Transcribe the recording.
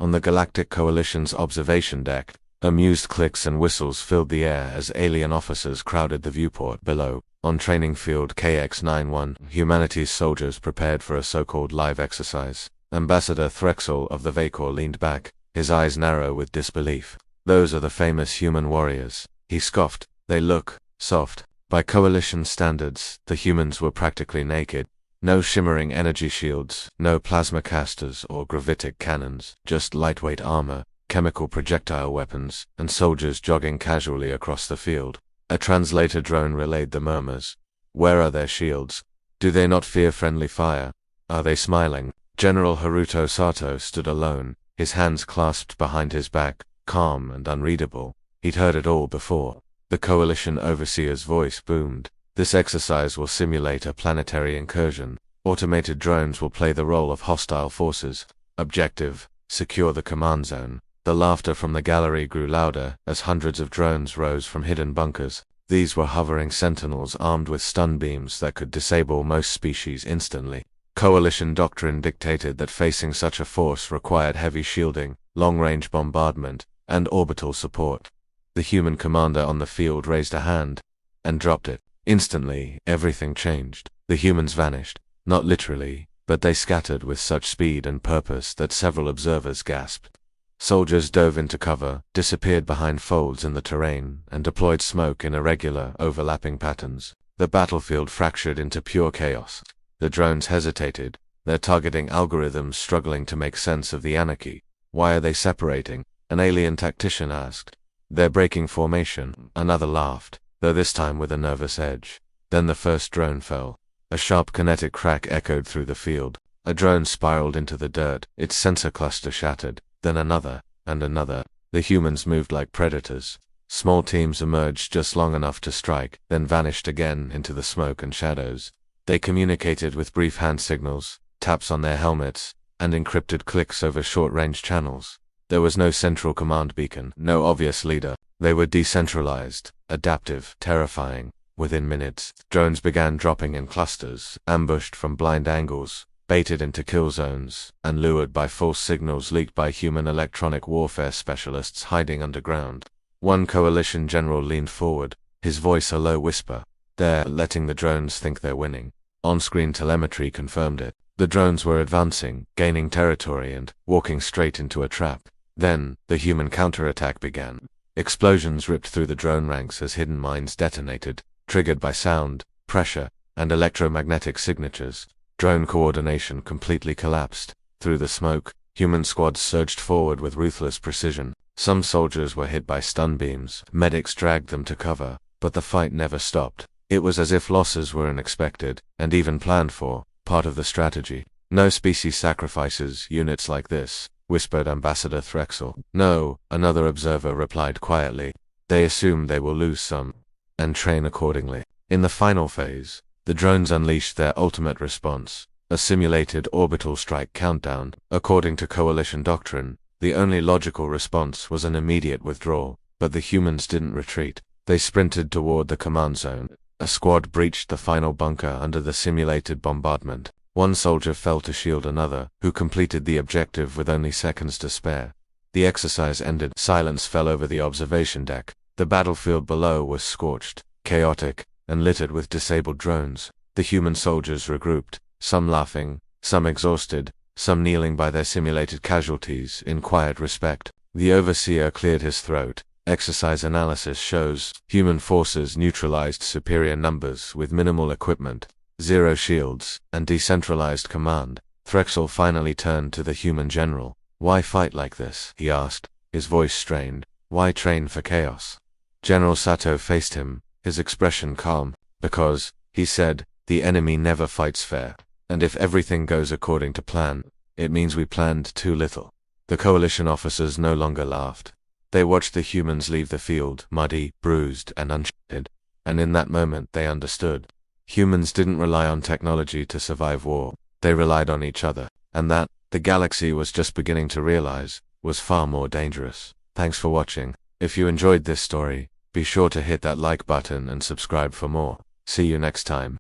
On the Galactic Coalition's observation deck, amused clicks and whistles filled the air as alien officers crowded the viewport below. On training field KX-91, humanity's soldiers prepared for a so-called live exercise. Ambassador Threxel of the Vacor leaned back, his eyes narrow with disbelief. "Those are the famous human warriors," he scoffed. "They look soft. By Coalition standards, the humans were practically naked. No shimmering energy shields, no plasma casters or gravitic cannons, just lightweight armor, chemical projectile weapons, and soldiers jogging casually across the field." A translator drone relayed the murmurs. "Where are their shields? Do they not fear friendly fire? Are they smiling?" General Haruto Sato stood alone, his hands clasped behind his back, calm and unreadable. He'd heard it all before. The Coalition overseer's voice boomed. "This exercise will simulate a planetary incursion. Automated drones will play the role of hostile forces. Objective: secure the command zone." The laughter from the gallery grew louder as hundreds of drones rose from hidden bunkers. These were hovering sentinels armed with stun beams that could disable most species instantly. Coalition doctrine dictated that facing such a force required heavy shielding, long-range bombardment, and orbital support. The human commander on the field raised a hand and dropped it. Instantly, everything changed. The humans vanished. Not literally, but they scattered with such speed and purpose that several observers gasped. Soldiers dove into cover, disappeared behind folds in the terrain, and deployed smoke in irregular, overlapping patterns. The battlefield fractured into pure chaos. The drones hesitated, their targeting algorithms struggling to make sense of the anarchy. "Why are they separating?" an alien tactician asked. "They're breaking formation," another laughed, though this time with a nervous edge. Then the first drone fell. A sharp kinetic crack echoed through the field. A drone spiraled into the dirt, its sensor cluster shattered. Then another, and another. The humans moved like predators. Small teams emerged just long enough to strike, then vanished again into the smoke and shadows. They communicated with brief hand signals, taps on their helmets, and encrypted clicks over short-range channels. There was no central command beacon, no obvious leader. They were decentralized, adaptive, terrifying. Within minutes, drones began dropping in clusters, ambushed from blind angles, baited into kill zones, and lured by false signals leaked by human electronic warfare specialists hiding underground. One Coalition general leaned forward, his voice a low whisper. "They're letting the drones think they're winning." On-screen telemetry confirmed it. The drones were advancing, gaining territory and walking straight into a trap. Then, the human counterattack began. Explosions ripped through the drone ranks as hidden mines detonated, triggered by sound, pressure, and electromagnetic signatures. Drone coordination completely collapsed. Through the smoke, human squads surged forward with ruthless precision. Some soldiers were hit by stun beams, medics dragged them to cover, but the fight never stopped. It was as if losses were unexpected, and even planned for, part of the strategy. "No species sacrifices units like this," whispered Ambassador Threxel. "No," another observer replied quietly. "They assume they will lose some, and train accordingly." In the final phase, the drones unleashed their ultimate response, a simulated orbital strike countdown. According to Coalition doctrine, the only logical response was an immediate withdrawal, but the humans didn't retreat. They sprinted toward the command zone. A squad breached the final bunker under the simulated bombardment. One soldier fell to shield another, who completed the objective with only seconds to spare. The exercise ended. Silence fell over the observation deck. The battlefield below was scorched, chaotic, and littered with disabled drones. The human soldiers regrouped, some laughing, some exhausted, some kneeling by their simulated casualties in quiet respect. The overseer cleared his throat. "Exercise analysis shows human forces neutralized superior numbers with minimal equipment, zero shields, and decentralized command." Threxel finally turned to the human general. "Why fight like this?" he asked, his voice strained. "Why train for chaos?" General Sato faced him, his expression calm. "Because," he said, "the enemy never fights fair. And if everything goes according to plan, it means we planned too little." The Coalition officers no longer laughed. They watched the humans leave the field, muddy, bruised, and unshattered. And in that moment they understood. Humans didn't rely on technology to survive war. They relied on each other. And that, the galaxy was just beginning to realize, was far more dangerous. Thanks for watching. If you enjoyed this story, be sure to hit that like button and subscribe for more. See you next time.